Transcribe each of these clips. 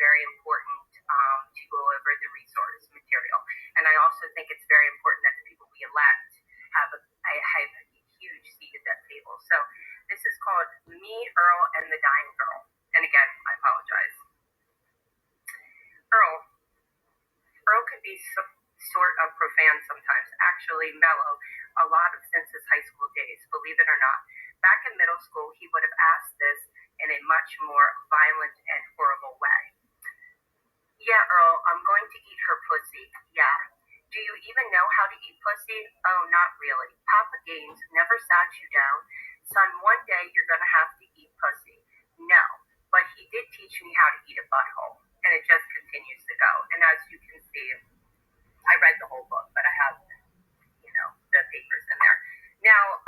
very important to go over the resource material. And I also think it's very important that the people we elect have a huge seat at that table. So this is called Me, Earl, and the Dying Girl. And again, I apologize. Earl can be sort of profane sometimes, actually mellow, a lot of since his high school days, believe it or not. Back in middle school, he would have asked this in a much more violent and horrible way. Yeah, Earl, I'm going to eat her pussy. Yeah. Do you even know how to eat pussy? Oh, not really. Papa Gaines never sat you down. Son, one day you're going to have to eat pussy. No, but he did teach me how to eat a butthole. And it just continues to go. And as you can see, I read the whole book, but I have, the papers in there. Now,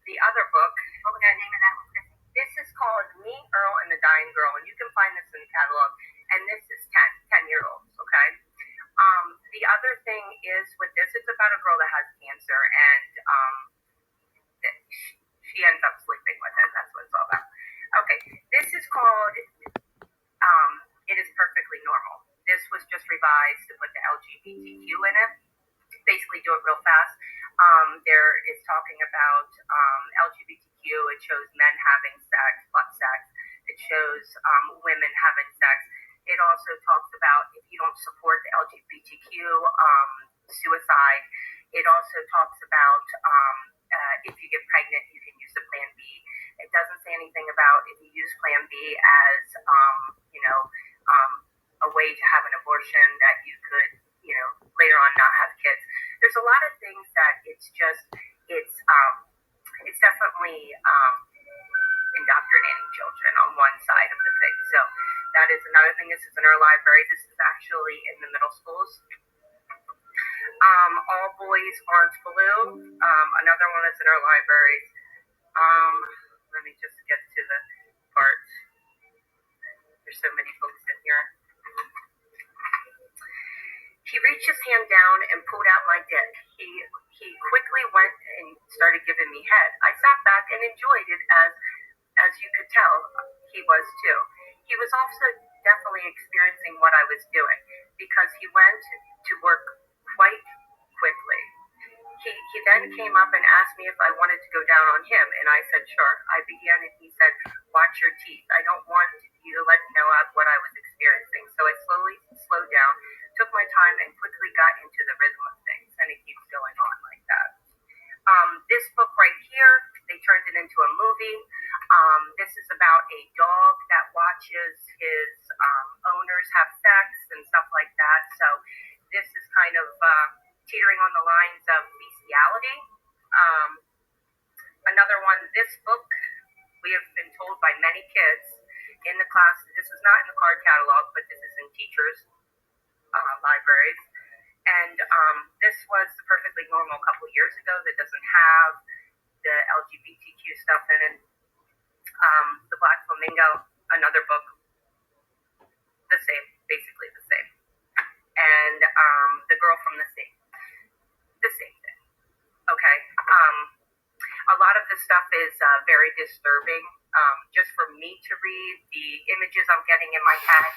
the other book, what was the name of that one? This is called Me, Earl, and the Dying Girl. And you can find this in the catalog. And this is 10-year-olds, okay? The other thing is with this, it's about a girl that has cancer, and she ends up sleeping with him. That's what it's all about. Okay, this is called It Is Perfectly Normal. This was just revised to put the LGBTQ in it. Basically, do it real fast. There is talking about LGBTQ. It shows men having sex, butt sex. It shows women having sex. It also talks about if you don't support the LGBTQ, suicide. It also talks about if you get pregnant, you can use the Plan B. It doesn't say anything about if you use Plan B as, a way to have an abortion that you could, later on not have kids. There's a lot of things that it's definitely indoctrinating children on one side of the thing. So that is another thing. This is in our library. This is actually in the middle schools. All Boys Aren't Blue. Another one that's in our libraries. Let me just get to the part. There's so many books in here. He reached his hand down and pulled out my dick. He quickly went and started giving me head. I sat back and enjoyed it as you could tell, he was too. He was also definitely experiencing what I was doing because he went to work quite quickly. He then came up and asked me if I wanted to go down on him, and I said, sure. I began, and he said, watch your teeth. I don't want you to let me know what I was experiencing. So I slowly slowed down, took my time, and quickly got into the rhythm of things, and it keeps going on like that. This book right here, they turned it into a movie. This is about a dog that watches his owners have sex and stuff like that. So this is kind of teetering on the lines of bestiality. Another one, this book, we have been told by many kids in the class, this is not in the card catalog, but this is in teachers' libraries. And this was Perfectly Normal a couple years ago that doesn't have the LGBTQ stuff in it. The Black Flamingo, another book, the same, basically the same. And The Girl from the Sea, the same thing. Okay. A lot of this stuff is very disturbing. Just for me to read, the images I'm getting in my head.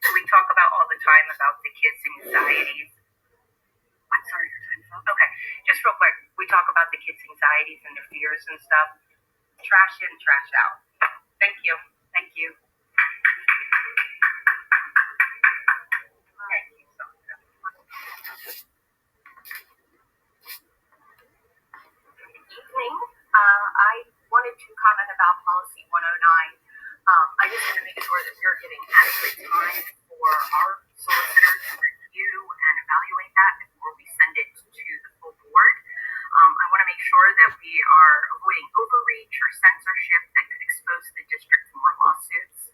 We talk about all the time about the kids' anxieties. I'm sorry, your time's up. Okay, just real quick. We talk about the kids' anxieties and their fears and stuff. Trash in, trash out. Thank you. Thank you. Thank you so much. Good evening. I wanted to comment about Policy 109. I just want to make sure that we're getting adequate time for our solicitor to review and evaluate that before we send it to the full board. I want to make sure that we are avoiding overreach or censorship that could expose the district to more lawsuits.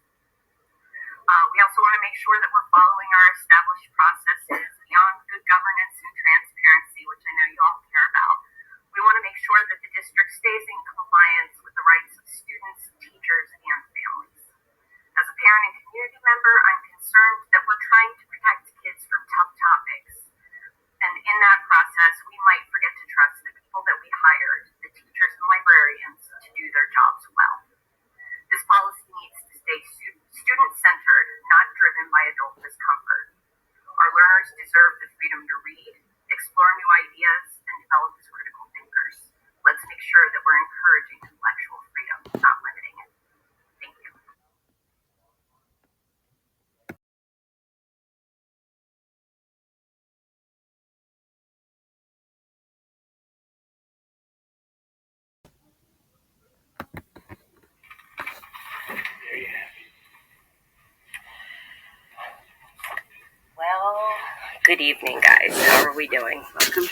Good evening, guys. How are we doing? Welcome.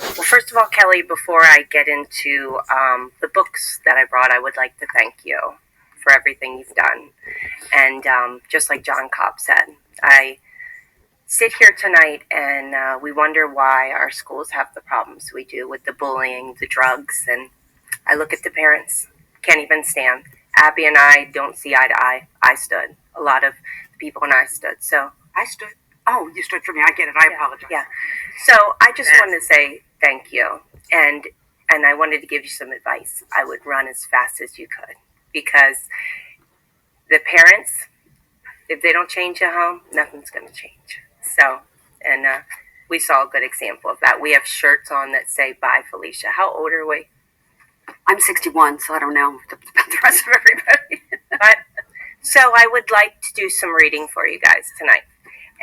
Well, first of all, Kelly, before I get into the books that I brought, I would like to thank you for everything you've done. And just like John Cobb said, I sit here tonight and we wonder why our schools have the problems we do with the bullying, the drugs, and I look at the parents, can't even stand. Abby and I don't see eye to eye. I stood. A lot of people and I stood. So I stood. Oh, you stood for me. I get it. I apologize. yeah. So I just wanted to say thank you, and I wanted to give you some advice. I would run as fast as you could because the parents, if they don't change at home, nothing's going to change. So, and we saw a good example of that. We have shirts on that say "Bye, Felicia." How old are we? I'm 61, so I don't know about the rest of everybody. But so I would like to do some reading for you guys tonight.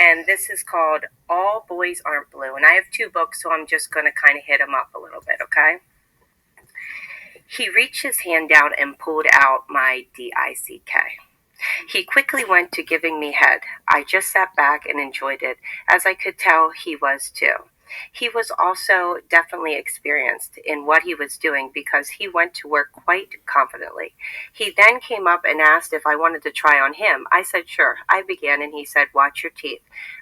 And this is called All Boys Aren't Blue. And I have 2 books, so I'm just going to kind of hit them up a little bit, okay? He reached his hand down and pulled out my DICK. He quickly went to giving me head. I just sat back and enjoyed it, as I could tell he was too. He was also definitely experienced in what he was doing because he went to work quite confidently. He then came up and asked if I wanted to try on him. I said sure. I began and he said, "Watch your teeth."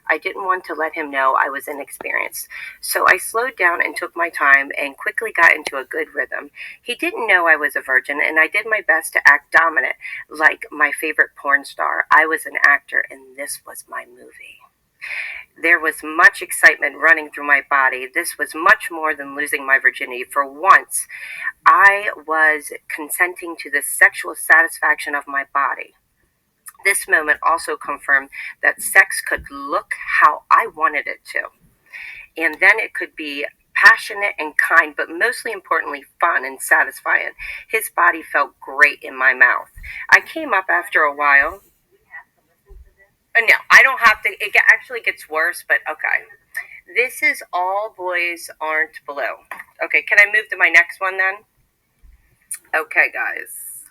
I didn't want to let him know I was inexperienced. So I slowed down and took my time and quickly got into a good rhythm. He didn't know I was a virgin and I did my best to act dominant like my favorite porn star. I was an actor and this was my movie. There was much excitement running through my body. This was much more than losing my virginity. For once, I was consenting to the sexual satisfaction of my body. This moment also confirmed that sex could look how I wanted it to. And then it could be passionate and kind, but mostly importantly, fun and satisfying. His body felt great in my mouth. I came up after a while. No, I don't have to. It actually gets worse, but okay. This is All Boys Aren't Blue. Okay, can I move to my next one then? Okay, guys.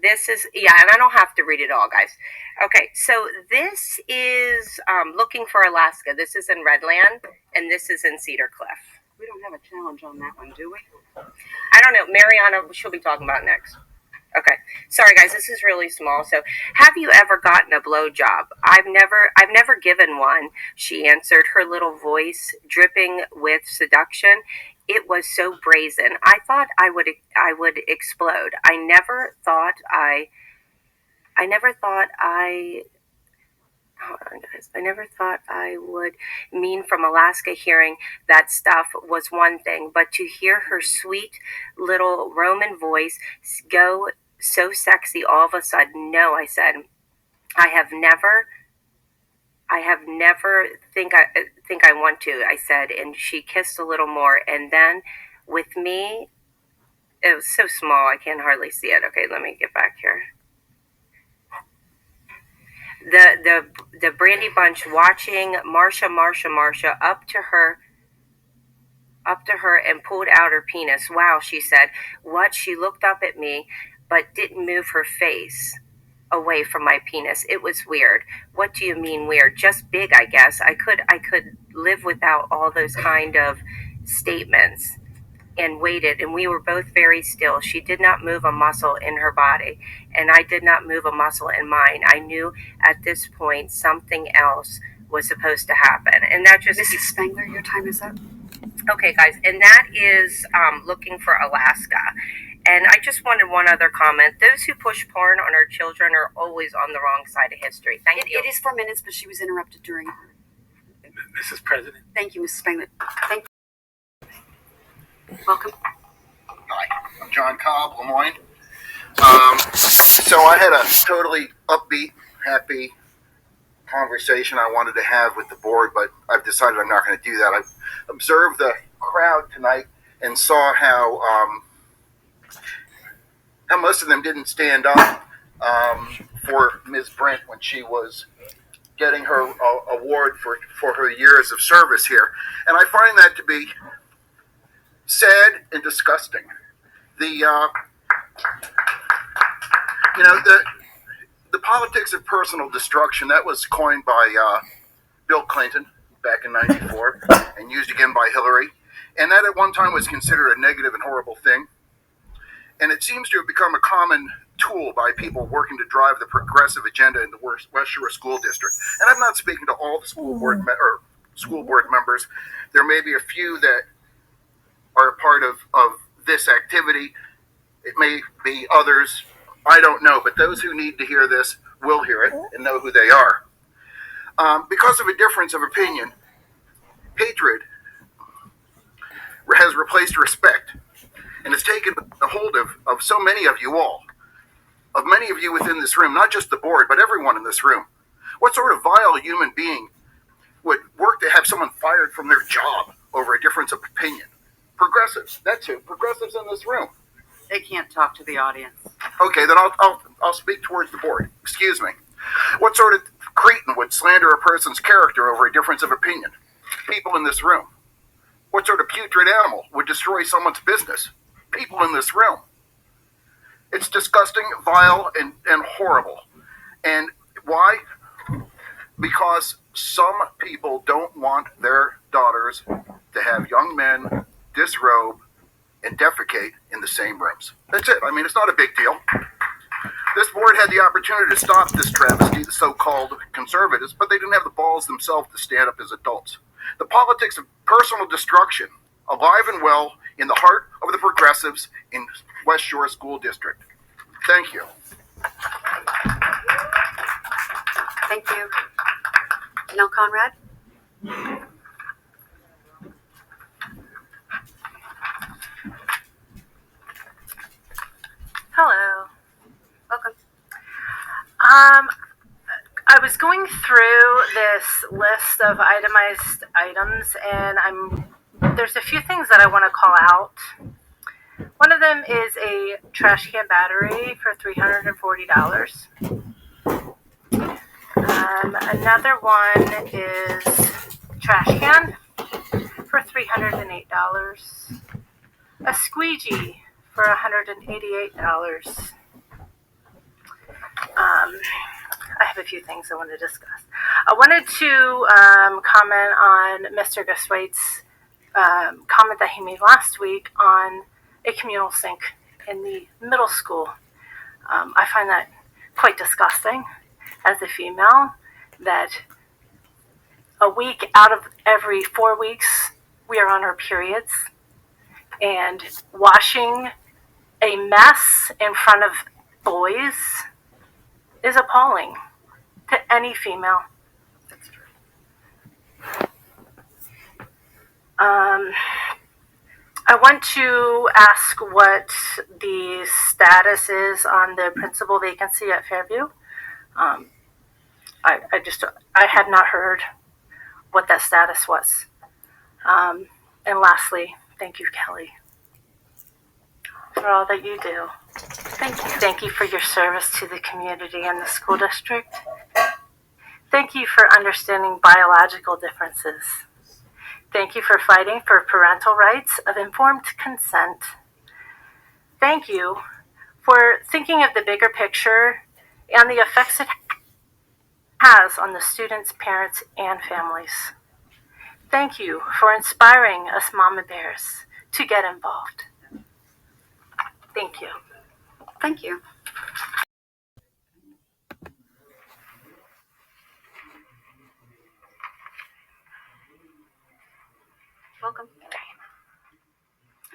This is, yeah, and I don't have to read it all, guys. Okay, so this is Looking for Alaska. This is in Redland, and this is in Cedar Cliff. We don't have a challenge on that one, do we? I don't know. Mariana, she'll be talking about next. Okay. Sorry guys, this is really small. So, have you ever gotten a blowjob? I've never given one, she answered, her little voice dripping with seduction. It was so brazen. I thought I would explode. I never thought I hold on guys. I never thought I would mean from Alaska hearing that stuff was one thing, but to hear her sweet little Roman voice go so sexy all of a sudden. No, I said, I have never think I want to, I said, and she kissed a little more, and then with me, it was so small I can hardly see it. Okay, let me get back here. The Brandy Bunch watching Marsha up to her and pulled out her penis. Wow, she said. What? She looked up at me but didn't move her face away from my penis. It was weird. What do you mean weird? Just big, I guess. I could live without all those kind of statements. And waited, and we were both very still. She did not move a muscle in her body, and I did not move a muscle in mine. I knew at this point something else was supposed to happen. And that just... Mrs. Spangler, your time is up. Okay, guys, and that is Looking for Alaska. And I just wanted one other comment. Those who push porn on our children are always on the wrong side of history. Thank you. It is 4 minutes, but she was interrupted during her. Mrs. President. Thank you, Mrs. Spangler. Thank you. Welcome. Hi, I'm John Cobb, Lemoyne. So I had a totally upbeat, happy conversation I wanted to have with the board, but I've decided I'm not going to do that. I observed the crowd tonight and saw how most of them didn't stand up for Ms. Brent when she was getting her award for her years of service here. And I find that to be sad and disgusting. The politics of personal destruction, that was coined by Bill Clinton, back in '94 and used again by Hillary. And that at one time was considered a negative and horrible thing. And it seems to have become a common tool by people working to drive the progressive agenda in the West Shore School District. And I'm not speaking to all the school board members. There may be a few that are a part of this activity. It may be others. I don't know. But those who need to hear this will hear it and know who they are. Because of a difference of opinion, hatred has replaced respect and has taken a hold of so many of you all, of many of you within this room, not just the board, but everyone in this room. What sort of vile human being would work to have someone fired from their job over a difference of opinion? Progressives, that's who. Progressives in this room. They can't talk to the audience. Okay, then I'll speak towards the board. Excuse me. What sort of cretin would slander a person's character over a difference of opinion? People in this room. What sort of putrid animal would destroy someone's business? People in this room. It's disgusting, vile, and horrible. And why? Because some people don't want their daughters to have young men disrobe and defecate in the same rooms. That's it. I mean, it's not a big deal. This board had the opportunity to stop this travesty, the so-called conservatives, but they didn't have the balls themselves to stand up as adults. The politics of personal destruction, alive and well in the heart of the progressives in West Shore School District. Thank you. Thank you. Janelle Conrad? Hello. Welcome. I was going through this list of itemized items, and there's a few things that I want to call out. One of them is a trash can battery for $340. Another one is trash can for $308. A squeegee for $188. I have a few things I want to discuss. I wanted to comment on Mr. Guswaite's comment that he made last week on a communal sink in the middle school. I find that quite disgusting as a female, that a week out of every 4 weeks we are on our periods, and washing a mess in front of boys is appalling to any female. That's true. I want to ask what the status is on the principal vacancy at Fairview. I had not heard what that status was. And lastly, thank you, Kelly, for all that you do. Thank you. Thank you for your service to the community and the school district. Thank you for understanding biological differences. Thank you for fighting for parental rights of informed consent. Thank you for thinking of the bigger picture and the effects it has on the students, parents, and families. Thank you for inspiring us mama bears to get involved. Thank you. Thank you. Welcome.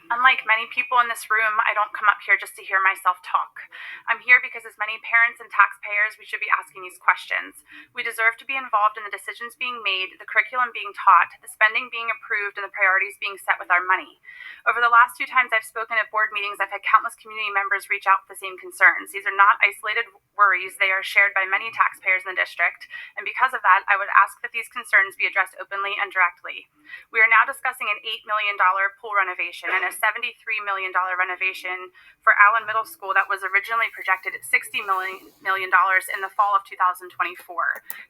Unlike many people in this room, I don't come up here just to hear myself talk. I'm here because as many parents and taxpayers, we should be asking these questions. We deserve to be involved in the decisions being made, the curriculum being taught, the spending being approved, and the priorities being set with our money. Over the last 2 times I've spoken at board meetings, I've had countless community members reach out with the same concerns. These are not isolated worries. They are shared by many taxpayers in the district. And because of that, I would ask that these concerns be addressed openly and directly. We are now discussing an $8 million pool renovation and a $73 million renovation for Allen Middle School that was originally projected at $60 million in the fall of 2024.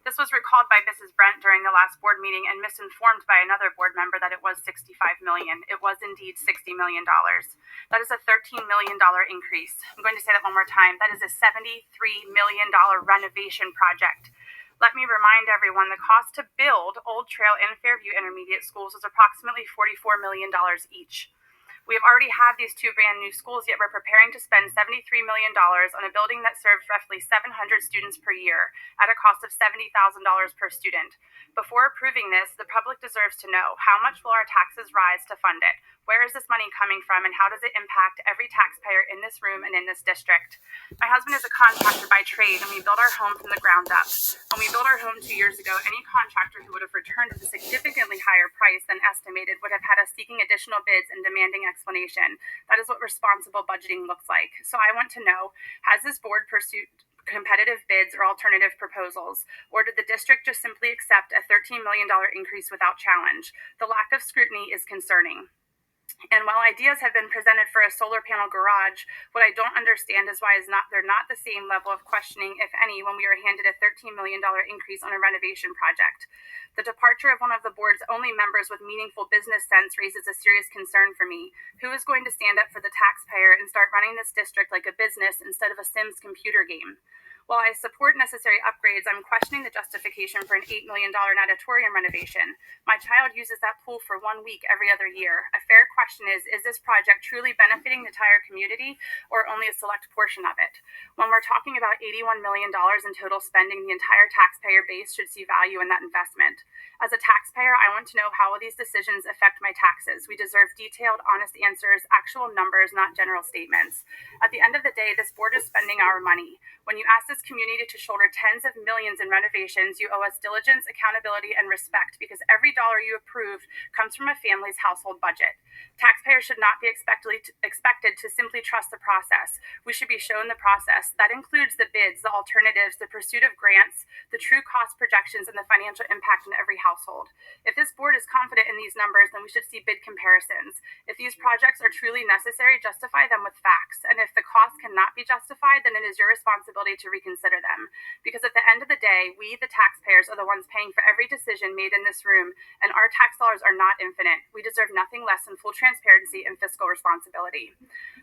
This was recalled by Mrs. Brent during the last board meeting and misinformed by another board member that it was $65 million. It was indeed $60 million. That is a $13 million increase. I'm going to say that one more time. That is a $73 million renovation project. Let me remind everyone the cost to build Old Trail and Fairview Intermediate Schools was approximately $44 million each. We have already had these two brand new schools, yet we're preparing to spend $73 million on a building that serves roughly 700 students per year at a cost of $70,000 per student. Before approving this, the public deserves to know, how much will our taxes rise to fund it? Where is this money coming from, and how does it impact every taxpayer in this room and in this district? My husband is a contractor by trade, and we built our home from the ground up. When we built our home 2 years ago, any contractor who would have returned at a significantly higher price than estimated would have had us seeking additional bids and demanding explanation. That is what responsible budgeting looks like. So I want to know, has this board pursued competitive bids or alternative proposals, or did the district just simply accept a $13 million increase without challenge? The lack of scrutiny is concerning. And while ideas have been presented for a solar panel garage, what I don't understand is why they're not the same level of questioning, if any, when we were handed a $13 million increase on a renovation project. The departure of one of the board's only members with meaningful business sense raises a serious concern for me. Who is going to stand up for the taxpayer and start running this district like a business instead of a Sims computer game? While I support necessary upgrades, I'm questioning the justification for an $8 million natatorium renovation. My child uses that pool for 1 week every other year. A fair question is this project truly benefiting the entire community or only a select portion of it? When we're talking about $81 million in total spending, the entire taxpayer base should see value in that investment. As a taxpayer, I want to know how will these decisions affect my taxes. We deserve detailed, honest answers, actual numbers, not general statements. At the end of the day, this board is spending our money. When you ask this community to shoulder tens of millions in renovations, you owe us diligence, accountability, and respect, because every dollar you approved comes from a family's household budget. Taxpayers should not be expected to simply trust the process. We should be shown the process. That includes the bids, the alternatives, the pursuit of grants, the true cost projections, and the financial impact in every household. If this board is confident in these numbers, then we should see bid comparisons. If these projects are truly necessary, justify them with facts. And if the cost cannot be justified, then it is your responsibility to reconsider them. Because at the end of the day, we, the taxpayers, are the ones paying for every decision made in this room, and our tax dollars are not infinite. We deserve nothing less than full transparency and fiscal responsibility.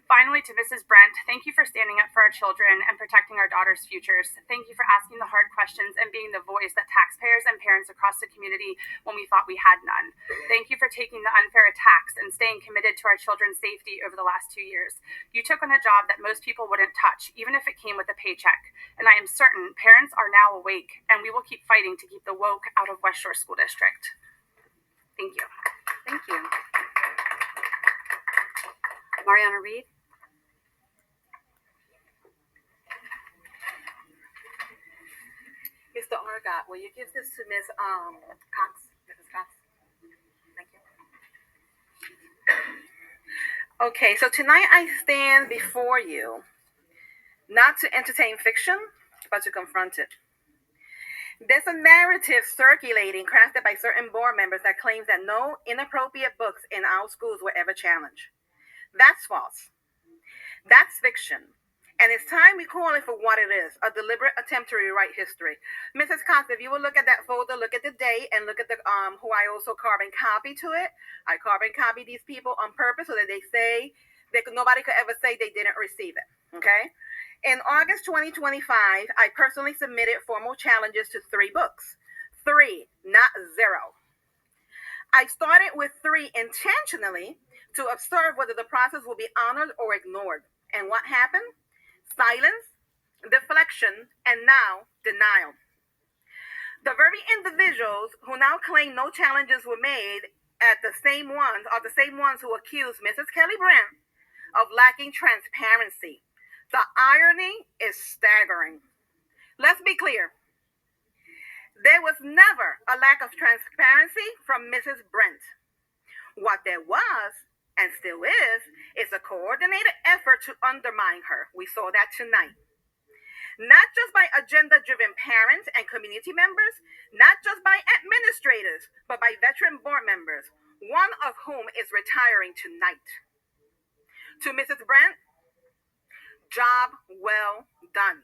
Finally, to Mrs. Brent, thank you for standing up for our children and protecting our daughters' futures. Thank you for asking the hard questions and being the voice that taxpayers and parents across the community when we thought we had none. Thank you for taking the unfair attacks and staying committed to our children's safety over the last 2 years. You took on a job that most people wouldn't touch, even if it came with a paycheck. And I am certain parents are now awake, and we will keep fighting to keep the woke out of West Shore School District. Thank you. Thank you. Mariana Reed. Mr. Argott, will you give this to Ms. Cox? Mrs. Cox? Thank you. Okay, so tonight I stand before you not to entertain fiction, but to confront it. There's a narrative circulating crafted by certain board members that claims that no inappropriate books in our schools were ever challenged. That's false. That's fiction. And it's time we call it for what it is, a deliberate attempt to rewrite history. Mrs. Cox, if you will look at that folder, look at the date, and look at the who I also carbon copy to it. I carbon copy these people on purpose so that they say nobody could ever say they didn't receive it. Okay? In August 2025, I personally submitted formal challenges to 3 books. 3, not 0. I started with 3 intentionally to observe whether the process will be honored or ignored. And what happened? Silence, deflection, and now denial. The very individuals who now claim no challenges were made are the same ones who accuse Mrs. Kelly Brent of lacking transparency. The irony is staggering. Let's be clear. There was never a lack of transparency from Mrs. Brent. What there was, and still is a coordinated effort to undermine her. We saw that tonight. Not just by agenda-driven parents and community members, not just by administrators, but by veteran board members, one of whom is retiring tonight. To Mrs. Brent, job well done.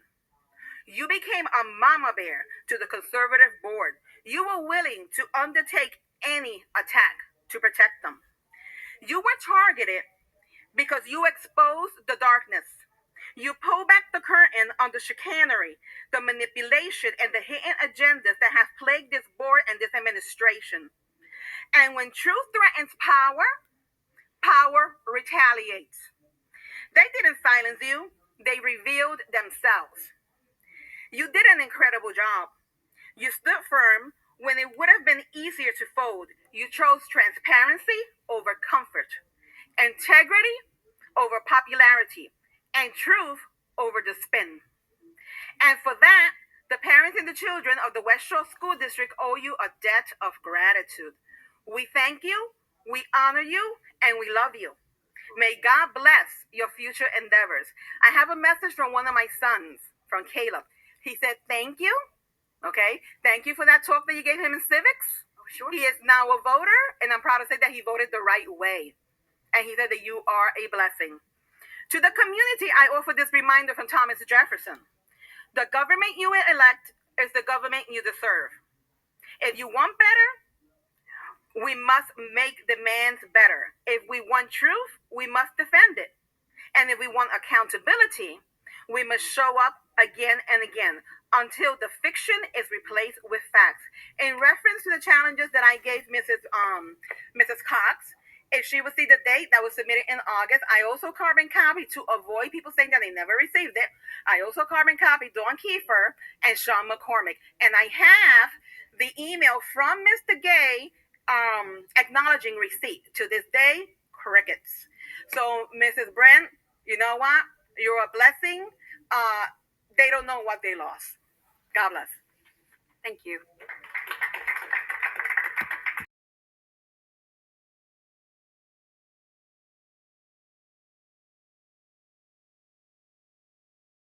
You became a mama bear to the conservative board. You were willing to undertake any attack to protect them. You were targeted because you exposed the darkness. You pull back the curtain on the chicanery, the manipulation, and the hidden agendas that have plagued this board and this administration. And when truth threatens power, power retaliates. They didn't silence you, they revealed themselves. You did an incredible job. You stood firm when it would have been easier to fold. You chose transparency over comfort, integrity over popularity, and truth over the spin. And for that, the parents and the children of the West Shore School District owe you a debt of gratitude. We thank you, we honor you, and we love you. May God bless your future endeavors. I have a message from one of my sons, from Caleb. He said, thank you. Okay. Thank you for that talk that you gave him in civics. Oh, sure. He is now a voter, and I'm proud to say that he voted the right way. And he said that you are a blessing. To the community, I offer this reminder from Thomas Jefferson. The government you will elect is the government you deserve. If you want better, we must make demands better. If we want truth, we must defend it. And if we want accountability, we must show up again and again until the fiction is replaced with facts. In reference to the challenges that I gave Mrs. Cox, if she would see the date that was submitted in August, I also carbon copy to avoid people saying that they never received it. I also carbon copy Dawn Kiefer and Sean McCormick. And I have the email from Mr. Gay acknowledging receipt. To this day, crickets. So, Mrs. Brent, you know what? You're a blessing. They don't know what they lost. God bless. Thank you.